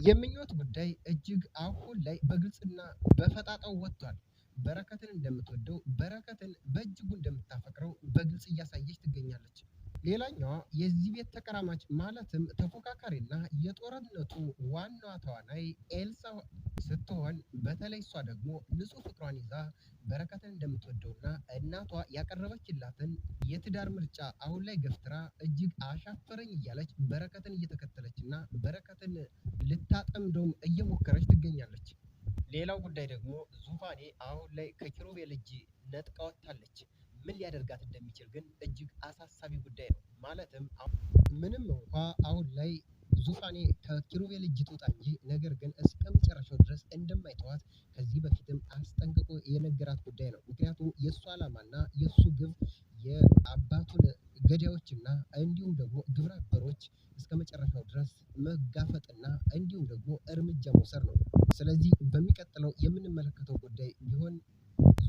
የምኞት ጉዳይ እጅግ አሁን ላይ በግልጽና በፈጣጣው ወጥቷል። በረከትን እንደምትወደው በረከትን በእጅጉ እንደምታፈቅረው በግልጽ እያሳየች ትገኛለች። ሌላኛዋ የዚህ ቤት ተቀራማች ማለትም ተፎካካሪና የጦርነቱ ዋናዋ ተዋናይ ኤልሳ ስትሆን በተለይ እሷ ደግሞ ንጹህ ፍቅሯን ይዛ በረከትን እንደምትወደውና እናቷ ያቀረበችላትን የትዳር ምርጫ አሁን ላይ ገፍትራ እጅግ አሻፈረኝ እያለች በረከትን እየተከተለችና በረከትን ልታጠምደውም እየሞከረች ትገኛለች። ሌላው ጉዳይ ደግሞ ዙፋኔ አሁን ላይ ከኪሩቤል እጅ ነጥቃ ወጥታለች። ምን ሊያደርጋት እንደሚችል ግን እጅግ አሳሳቢ ጉዳይ ነው። ማለትም ምንም እንኳ አሁን ላይ ዙፋኔ ከኪሩቤል እጅ ትውጣ እንጂ ነገር ግን እስከ መጨረሻው ድረስ እንደማይተዋት ከዚህ በፊትም አስጠንቅቆ የነገራት ጉዳይ ነው። ምክንያቱም የእሱ ዓላማና የእሱ ግብ የአባቱን ገዳዮችና እንዲሁም ደግሞ ግብረ አበሮች እስከ መጨረሻው ድረስ መጋፈጥና እንዲሁም ደግሞ እርምጃ መውሰድ ነው። ስለዚህ በሚቀጥለው የምንመለከተው ጉዳይ ቢሆን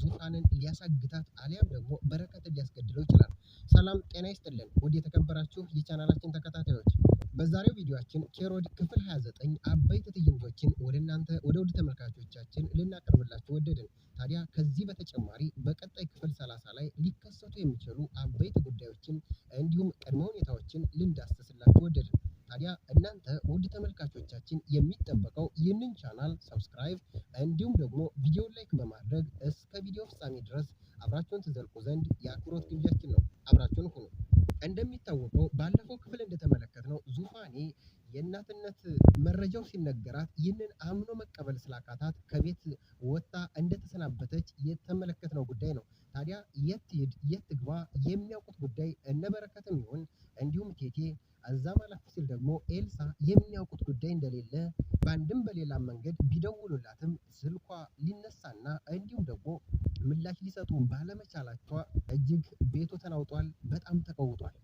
ዙፋንን ሊያሳግታት አሊያም ደግሞ በረከትን ሊያስገድለው ይችላል። ሰላም ጤና ይስጥልን ውድ የተከበራችሁ የቻናላችን ተከታታዮች፣ በዛሬው ቪዲዮአችን ኬሮድ ክፍል 29 አበይት ትዕይንቶችን ወደ እናንተ ወደ ውድ ተመልካቾቻችን ልናቀርብላችሁ ወደድን። ታዲያ ከዚህ በተጨማሪ በቀጣይ ክፍል 30 ላይ ሊከሰቱ የሚችሉ አበይት ጉዳዮችን እንዲሁም ቅድመ ሁኔታዎችን ልንዳስስላችሁ ወደድን። ታዲያ እናንተ ውድ ተመልካቾቻችን የሚጠበቀው ይህንን ቻናል ሰብስክራይብ እንዲሁም ደግሞ ቪዲዮውን ላይክ በማድረግ እስከ ቪዲዮ ፍጻሜ ድረስ አብራችሁን ትዘልቁ ዘንድ የአክብሮት ግብዣችን ነው። አብራችሁን ሁኑ። እንደሚታወቀው ባለፈው ክፍል እንደተመለከትነው ዙፋኔ የእናትነት መረጃው ሲነገራት ይህንን አምኖ መቀበል ስላቃታት ከቤት ወጥታ እንደተሰናበተች የተመለከትነው ጉዳይ ነው። ታዲያ የት ትሄድ የት ትግባ የሚያውቁት ጉዳይ እነበረከትም ይሁን እንዲሁም ቴቴ እዛም አለፍ ሲል ደግሞ ኤልሳ የሚያውቁት ጉዳይ እንደሌለ በአንድም በሌላ መንገድ ቢደውሉላትም ስልኳ ሊነሳና እንዲሁም ደግሞ ምላሽ ሊሰጡ ባለመቻላቸው እጅግ ቤቱ ተናውጧል፣ በጣም ተቀውጧል።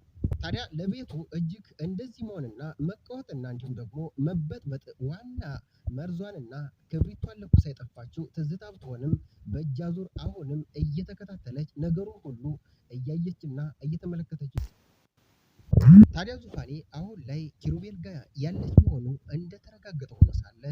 ታዲያ ለቤቱ እጅግ እንደዚህ መሆንና መቀወጥና እንዲሁም ደግሞ መበጥበጥ ዋና መርዟንና ክብሪቷን ለኩሳ የጠፋችው ትዝታ ብትሆንም በእጅ አዙር አሁንም እየተከታተለች ነገሩን ሁሉ እያየችና እየተመለከተች ታዲያ ዙፋኔ አሁን ላይ ኪሩቤል ጋር ያለች መሆኑ እንደተረጋገጠ ሆኖ ሳለ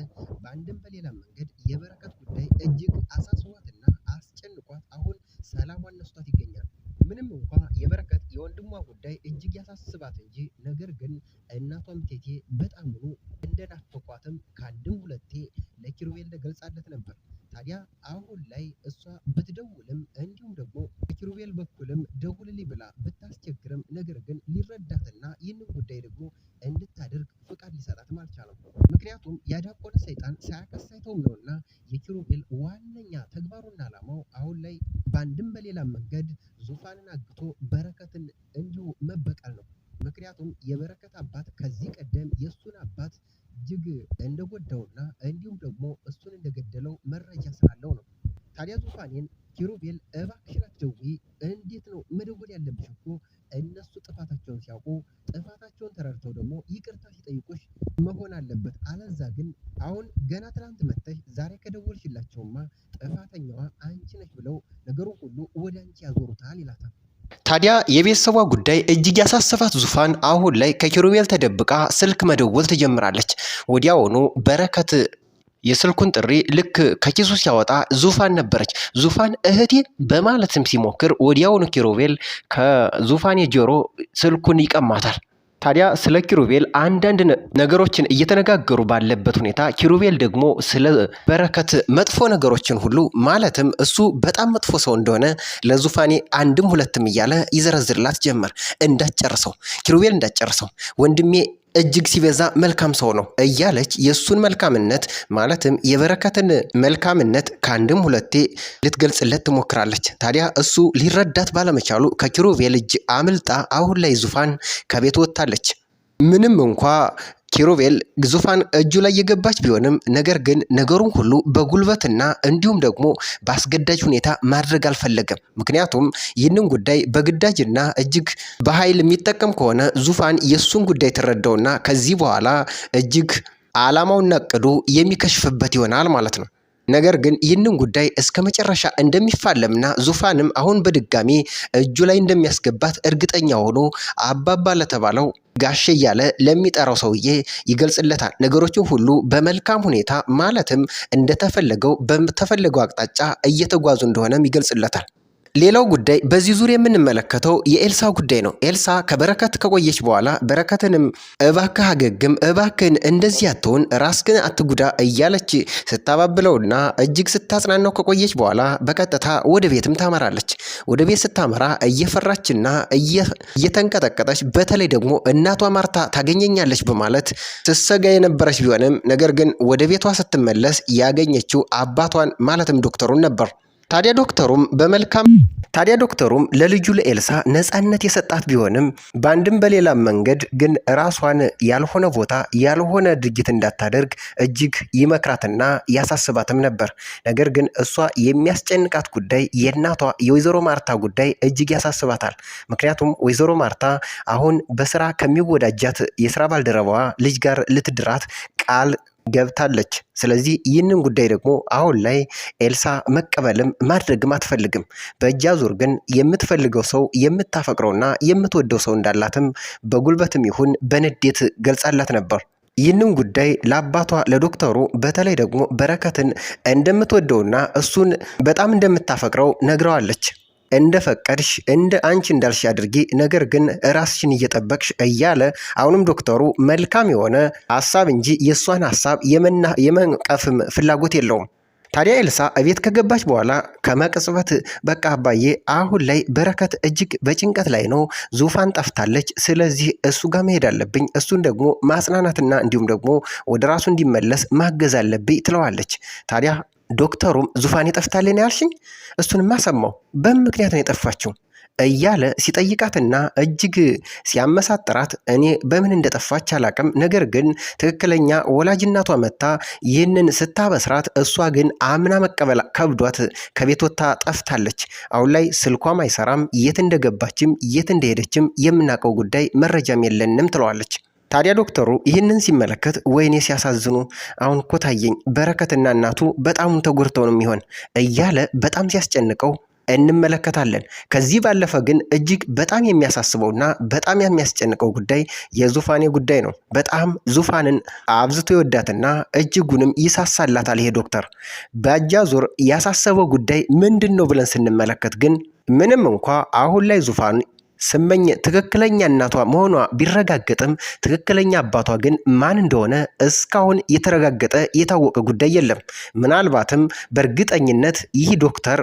በአንድም በሌላ መንገድ የበረከት ጉዳይ እጅግ አሳስቧትና አስጨንቋት አሁን ሰላሟን ነስቷት ይገኛል። ምንም እንኳ የበረከት የወንድሟ ጉዳይ እጅግ ያሳስባት እንጂ ነገር ግን እናቷም ቴቴ በጣምኑ እንደናፈቋትም ከአንድም ሁለቴ ለኪሩቤል ገልጻለት ነበር። ታዲያ አሁን ላይ እሷ ብትደውልም እንዲሁም ደግሞ በኪሩቤል በኩልም ደውልልኝ ብላ ብታስቸግርም ነገር ግን ሊረዳትና ይህንን ጉዳይ ደግሞ እንድታደርግ ፍቃድ ሊሰጣትም አልቻለም። ምክንያቱም ያዳቆነ ሰይጣን ሳያከስ አይተውም ነውና የኪሩቤል ዋነኛ ተግባሩና ዓላማው አሁን ላይ በአንድም በሌላ መንገድ ዙፋንን አግቶ በረከትን እንዲሁ መበቀል ነው። ምክንያቱም የበረከት አባት ከዚህ ቀደም የእሱን አባት እጅግ እንደጎዳውና እንዲሁም ደግሞ እሱን እንደገደለው መረጃ ስላለው ነው። ታዲያ ዙፋኔን ኪሩቤል እባክሽን አትደውይ፣ እንዴት ነው መደወል ያለብሽ እኮ እነሱ ጥፋታቸውን ሲያውቁ ጥፋታቸውን ተረድተው ደግሞ ይቅርታ ሲጠይቁሽ መሆን አለበት። አለዛ ግን አሁን ገና ትናንት መጥተሽ ዛሬ ከደወልሽላቸውማ ጥፋተኛዋ አንቺ ነሽ ብለው ነገሩን ሁሉ ወደ አንቺ ያዞሩታል ይላታል። ታዲያ የቤተሰቧ ጉዳይ እጅግ ያሳሰፋት ዙፋን አሁን ላይ ከኪሩቤል ተደብቃ ስልክ መደወል ትጀምራለች። ወዲያውኑ በረከት የስልኩን ጥሪ ልክ ከኪሱ ሲያወጣ ዙፋን ነበረች። ዙፋን እህቴ በማለትም ሲሞክር ወዲያውኑ ኪሩቤል ከዙፋን የጆሮ ስልኩን ይቀማታል። ታዲያ ስለ ኪሩቤል አንዳንድ ነገሮችን እየተነጋገሩ ባለበት ሁኔታ ኪሩቤል ደግሞ ስለ በረከት መጥፎ ነገሮችን ሁሉ ማለትም እሱ በጣም መጥፎ ሰው እንደሆነ ለዙፋኔ አንድም ሁለትም እያለ ይዘረዝርላት ጀመር። ኪሩቤል እንዳጨርሰው ወንድሜ እጅግ ሲበዛ መልካም ሰው ነው እያለች የሱን መልካምነት ማለትም የበረከትን መልካምነት ከአንድም ሁለቴ ልትገልጽለት ትሞክራለች። ታዲያ እሱ ሊረዳት ባለመቻሉ ከኪሩቤል እጅ አምልጣ አሁን ላይ ዙፋን ከቤት ወጥታለች። ምንም እንኳ ኪሩቤል ዙፋን እጁ ላይ የገባች ቢሆንም ነገር ግን ነገሩን ሁሉ በጉልበትና እንዲሁም ደግሞ በአስገዳጅ ሁኔታ ማድረግ አልፈለገም። ምክንያቱም ይህንን ጉዳይ በግዳጅና እጅግ በኃይል የሚጠቀም ከሆነ ዙፋን የሱን ጉዳይ ተረዳውና ከዚህ በኋላ እጅግ ዓላማውና እቅዱ የሚከሽፍበት ይሆናል ማለት ነው። ነገር ግን ይህንን ጉዳይ እስከ መጨረሻ እንደሚፋለምና ዙፋንም አሁን በድጋሚ እጁ ላይ እንደሚያስገባት እርግጠኛ ሆኖ አባባ ለተባለው ጋሼ እያለ ለሚጠራው ሰውዬ ይገልጽለታል። ነገሮችን ሁሉ በመልካም ሁኔታ ማለትም እንደተፈለገው በተፈለገው አቅጣጫ እየተጓዙ እንደሆነም ይገልጽለታል። ሌላው ጉዳይ በዚህ ዙሪያ የምንመለከተው የኤልሳ ጉዳይ ነው። ኤልሳ ከበረከት ከቆየች በኋላ በረከትንም እባክህ አገግም፣ እባክህን እንደዚህ አትሆን፣ ራስህን አትጉዳ እያለች ስታባብለውና እጅግ ስታጽናናው ከቆየች በኋላ በቀጥታ ወደ ቤትም ታመራለች። ወደ ቤት ስታመራ እየፈራችና እየተንቀጠቀጠች በተለይ ደግሞ እናቷ ማርታ ታገኘኛለች በማለት ስትሰጋ የነበረች ቢሆንም ነገር ግን ወደ ቤቷ ስትመለስ ያገኘችው አባቷን ማለትም ዶክተሩን ነበር። ታዲያ ዶክተሩም ለልጁ ለኤልሳ ነፃነት የሰጣት ቢሆንም በአንድም በሌላም መንገድ ግን ራሷን ያልሆነ ቦታ ያልሆነ ድርጊት እንዳታደርግ እጅግ ይመክራትና ያሳስባትም ነበር። ነገር ግን እሷ የሚያስጨንቃት ጉዳይ የእናቷ የወይዘሮ ማርታ ጉዳይ እጅግ ያሳስባታል። ምክንያቱም ወይዘሮ ማርታ አሁን በስራ ከሚወዳጃት የስራ ባልደረባዋ ልጅ ጋር ልትድራት ቃል ገብታለች። ስለዚህ ይህንን ጉዳይ ደግሞ አሁን ላይ ኤልሳ መቀበልም ማድረግም አትፈልግም። በእጅ አዙር ግን የምትፈልገው ሰው የምታፈቅረውና የምትወደው ሰው እንዳላትም በጉልበትም ይሁን በንዴት ገልጻላት ነበር። ይህንን ጉዳይ ለአባቷ ለዶክተሩ በተለይ ደግሞ በረከትን እንደምትወደውና እሱን በጣም እንደምታፈቅረው ነግረዋለች። እንደፈቀድሽ እንደ አንቺ እንዳልሽ አድርጊ፣ ነገር ግን ራስሽን እየጠበቅሽ እያለ አሁንም ዶክተሩ መልካም የሆነ ሀሳብ እንጂ የእሷን ሀሳብ የመንቀፍም ፍላጎት የለውም። ታዲያ ኤልሳ እቤት ከገባች በኋላ ከመቅጽበት በቃ አባዬ አሁን ላይ በረከት እጅግ በጭንቀት ላይ ነው፣ ዙፋን ጠፍታለች፣ ስለዚህ እሱ ጋር መሄድ አለብኝ፣ እሱን ደግሞ ማጽናናትና እንዲሁም ደግሞ ወደ ራሱ እንዲመለስ ማገዝ አለብኝ ትለዋለች። ታዲያ ዶክተሩም ዙፋን የጠፍታለን ያልሽኝ? እሱንማ ሰማሁ፣ በምን ምክንያት ነው የጠፋችው እያለ ሲጠይቃትና እጅግ ሲያመሳጥራት እኔ በምን እንደጠፋች አላቅም፣ ነገር ግን ትክክለኛ ወላጅናቷ መታ ይህንን ስታበስራት እሷ ግን አምና መቀበል ከብዷት ከቤት ወጥታ ጠፍታለች። አሁን ላይ ስልኳም አይሰራም፣ የት እንደገባችም የት እንደሄደችም የምናውቀው ጉዳይ መረጃም የለንም ትለዋለች። ታዲያ ዶክተሩ ይህንን ሲመለከት ወይኔ ሲያሳዝኑ፣ አሁን እኮ ታየኝ በረከትና እናቱ በጣም ተጎድተው ነው የሚሆን እያለ በጣም ሲያስጨንቀው እንመለከታለን። ከዚህ ባለፈ ግን እጅግ በጣም የሚያሳስበውና በጣም የሚያስጨንቀው ጉዳይ የዙፋኔ ጉዳይ ነው። በጣም ዙፋንን አብዝቶ ይወዳትና እጅጉንም ይሳሳላታል። ይሄ ዶክተር በእጅ አዙር ያሳሰበው ጉዳይ ምንድን ነው ብለን ስንመለከት ግን ምንም እንኳ አሁን ላይ ዙፋን ስመኝ ትክክለኛ እናቷ መሆኗ ቢረጋገጥም ትክክለኛ አባቷ ግን ማን እንደሆነ እስካሁን የተረጋገጠ የታወቀ ጉዳይ የለም። ምናልባትም በእርግጠኝነት ይህ ዶክተር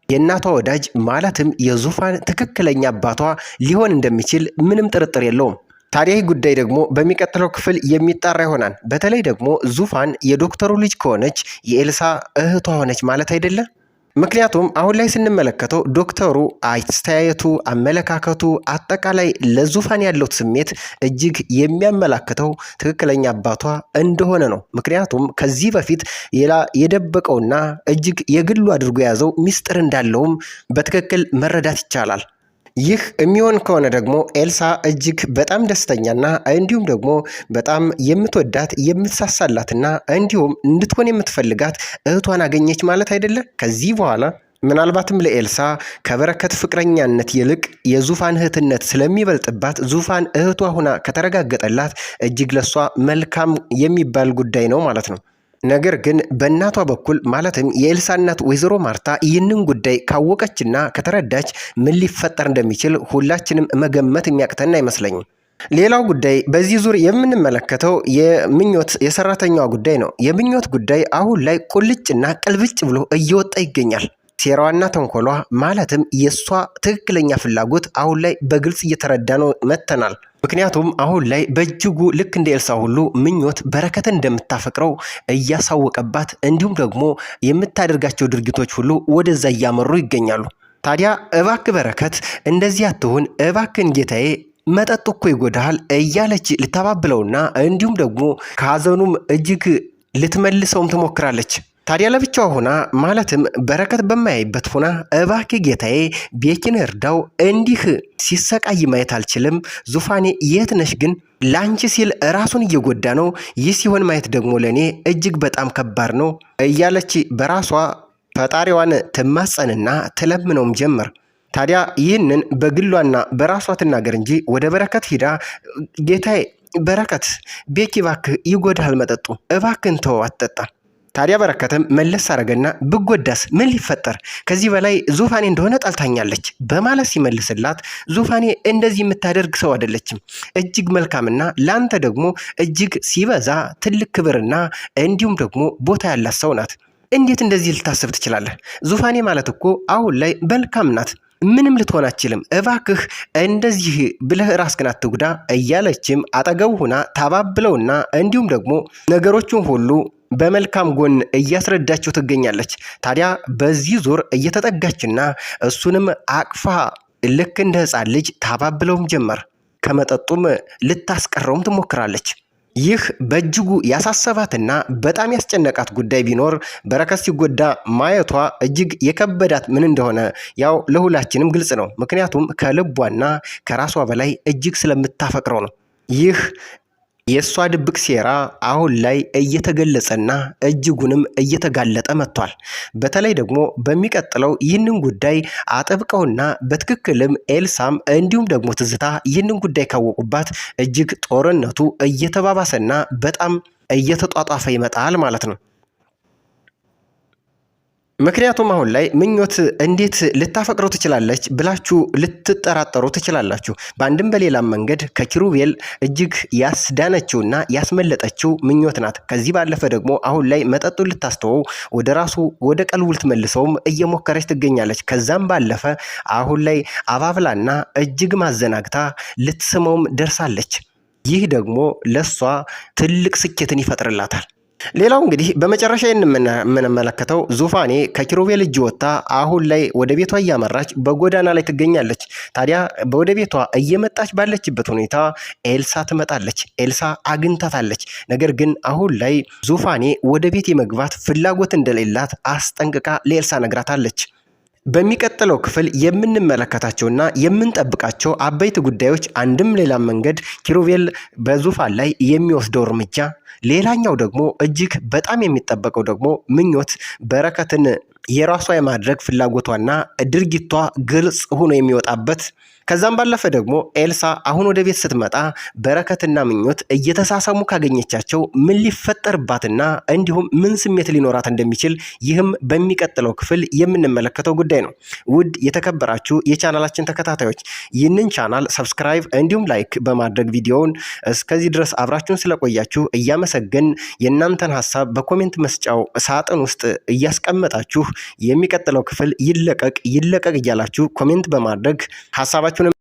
የእናቷ ወዳጅ ማለትም የዙፋን ትክክለኛ አባቷ ሊሆን እንደሚችል ምንም ጥርጥር የለውም። ታዲያ ይህ ጉዳይ ደግሞ በሚቀጥለው ክፍል የሚጣራ ይሆናል። በተለይ ደግሞ ዙፋን የዶክተሩ ልጅ ከሆነች የኤልሳ እህቷ ሆነች ማለት አይደለም። ምክንያቱም አሁን ላይ ስንመለከተው ዶክተሩ አስተያየቱ፣ አመለካከቱ፣ አጠቃላይ ለዙፋን ያለው ስሜት እጅግ የሚያመላክተው ትክክለኛ አባቷ እንደሆነ ነው። ምክንያቱም ከዚህ በፊት የደበቀውና እጅግ የግሉ አድርጎ የያዘው ሚስጥር እንዳለውም በትክክል መረዳት ይቻላል። ይህ የሚሆን ከሆነ ደግሞ ኤልሳ እጅግ በጣም ደስተኛና እንዲሁም ደግሞ በጣም የምትወዳት የምትሳሳላትና እንዲሁም እንድትሆን የምትፈልጋት እህቷን አገኘች ማለት አይደለም። ከዚህ በኋላ ምናልባትም ለኤልሳ ከበረከት ፍቅረኛነት ይልቅ የዙፋን እህትነት ስለሚበልጥባት ዙፋን እህቷ ሁና ከተረጋገጠላት እጅግ ለሷ መልካም የሚባል ጉዳይ ነው ማለት ነው። ነገር ግን በእናቷ በኩል ማለትም የኤልሳ እናት ወይዘሮ ማርታ ይህንን ጉዳይ ካወቀችና ከተረዳች ምን ሊፈጠር እንደሚችል ሁላችንም መገመት የሚያቅተን አይመስለኝም። ሌላው ጉዳይ በዚህ ዙር የምንመለከተው የሰራተኛዋ ጉዳይ ነው። የምኞት ጉዳይ አሁን ላይ ቁልጭና ቅልብጭ ብሎ እየወጣ ይገኛል። ሴራዋና ተንኮሏ ማለትም የእሷ ትክክለኛ ፍላጎት አሁን ላይ በግልጽ እየተረዳ ነው መጥተናል። ምክንያቱም አሁን ላይ በእጅጉ ልክ እንደ ኤልሳ ሁሉ ምኞት በረከትን እንደምታፈቅረው እያሳወቀባት እንዲሁም ደግሞ የምታደርጋቸው ድርጊቶች ሁሉ ወደዛ እያመሩ ይገኛሉ። ታዲያ እባክህ በረከት እንደዚህ አትሁን፣ እባክህን ጌታዬ መጠጥ እኮ ይጎዳሃል እያለች ልታባብለውና እንዲሁም ደግሞ ከሀዘኑም እጅግ ልትመልሰውም ትሞክራለች። ታዲያ ለብቻዋ ሆና ማለትም በረከት በማያይበት ሆና እባክህ ጌታዬ ቤኪን እርዳው፣ እንዲህ ሲሰቃይ ማየት አልችልም። ዙፋኔ የት ነሽ ግን? ላንቺ ሲል ራሱን እየጎዳ ነው። ይህ ሲሆን ማየት ደግሞ ለኔ እጅግ በጣም ከባድ ነው እያለች በራሷ ፈጣሪዋን ትማጸንና ትለምነውም ጀመር። ታዲያ ይህንን በግሏና በራሷ ትናገር እንጂ ወደ በረከት ሂዳ ጌታዬ በረከት ቤኪ እባክህ ይጎዳል መጠጡ፣ እባክህን ተወው አትጠጣ። ታዲያ በረከትም መለስ አረገና ብጎዳስ ምን ሊፈጠር፣ ከዚህ በላይ ዙፋኔ እንደሆነ ጠልታኛለች በማለት ሲመልስላት ዙፋኔ እንደዚህ የምታደርግ ሰው አይደለችም፣ እጅግ መልካምና ለአንተ ደግሞ እጅግ ሲበዛ ትልቅ ክብርና እንዲሁም ደግሞ ቦታ ያላት ሰው ናት። እንዴት እንደዚህ ልታስብ ትችላለህ? ዙፋኔ ማለት እኮ አሁን ላይ መልካም ናት፣ ምንም ልትሆን አትችልም፣ እባክህ እንደዚህ ብለህ ራስህን አትጉዳ እያለችም አጠገቡ ሁና ታባብለውና እንዲሁም ደግሞ ነገሮቹን ሁሉ በመልካም ጎን እያስረዳቸው ትገኛለች። ታዲያ በዚህ ዙር እየተጠጋችና እሱንም አቅፋ ልክ እንደ ሕፃን ልጅ ታባብለውም ጀመር። ከመጠጡም ልታስቀረውም ትሞክራለች። ይህ በእጅጉ ያሳሰባትና በጣም ያስጨነቃት ጉዳይ ቢኖር በረከት ሲጎዳ ማየቷ እጅግ የከበዳት ምን እንደሆነ ያው ለሁላችንም ግልጽ ነው። ምክንያቱም ከልቧና ከራሷ በላይ እጅግ ስለምታፈቅረው ነው። ይህ የእሷ ድብቅ ሴራ አሁን ላይ እየተገለጸና እጅጉንም እየተጋለጠ መጥቷል። በተለይ ደግሞ በሚቀጥለው ይህንን ጉዳይ አጥብቀውና በትክክልም ኤልሳም እንዲሁም ደግሞ ትዝታ ይህንን ጉዳይ ካወቁባት እጅግ ጦርነቱ እየተባባሰና በጣም እየተጧጧፈ ይመጣል ማለት ነው። ምክንያቱም አሁን ላይ ምኞት እንዴት ልታፈቅረው ትችላለች ብላችሁ ልትጠራጠሩ ትችላላችሁ። በአንድም በሌላም መንገድ ከኪሩቤል እጅግ ያስዳነችውና ያስመለጠችው ምኞት ናት። ከዚህ ባለፈ ደግሞ አሁን ላይ መጠጡን ልታስተወው ወደ ራሱ ወደ ቀልቡ ልትመልሰውም እየሞከረች ትገኛለች። ከዛም ባለፈ አሁን ላይ አባብላና እጅግ ማዘናግታ ልትስመውም ደርሳለች። ይህ ደግሞ ለሷ ትልቅ ስኬትን ይፈጥርላታል። ሌላው እንግዲህ በመጨረሻ የምንመለከተው ዙፋኔ ከኪሩቤል እጅ ወጥታ አሁን ላይ ወደ ቤቷ እያመራች በጎዳና ላይ ትገኛለች። ታዲያ ወደ ቤቷ እየመጣች ባለችበት ሁኔታ ኤልሳ ትመጣለች። ኤልሳ አግኝታታለች። ነገር ግን አሁን ላይ ዙፋኔ ወደ ቤት የመግባት ፍላጎት እንደሌላት አስጠንቅቃ ለኤልሳ ነግራታለች። በሚቀጥለው ክፍል የምንመለከታቸውና የምንጠብቃቸው አበይት ጉዳዮች አንድም ሌላም መንገድ ኪሩቤል በዙፋን ላይ የሚወስደው እርምጃ፣ ሌላኛው ደግሞ እጅግ በጣም የሚጠበቀው ደግሞ ምኞት በረከትን የራሷ የማድረግ ፍላጎቷና ድርጊቷ ግልጽ ሆኖ የሚወጣበት፣ ከዛም ባለፈ ደግሞ ኤልሳ አሁን ወደ ቤት ስትመጣ በረከትና ምኞት እየተሳሳሙ ካገኘቻቸው ምን ሊፈጠርባትና እንዲሁም ምን ስሜት ሊኖራት እንደሚችል ይህም በሚቀጥለው ክፍል የምንመለከተው ጉዳይ ነው። ውድ የተከበራችሁ የቻናላችን ተከታታዮች ይህንን ቻናል ሰብስክራይብ እንዲሁም ላይክ በማድረግ ቪዲዮውን እስከዚህ ድረስ አብራችሁን ስለቆያችሁ እያመሰገን የእናንተን ሀሳብ በኮሜንት መስጫው ሳጥን ውስጥ እያስቀመጣችሁ የሚቀጥለው ክፍል ይለቀቅ እያላችሁ ኮሜንት በማድረግ ሀሳባችሁን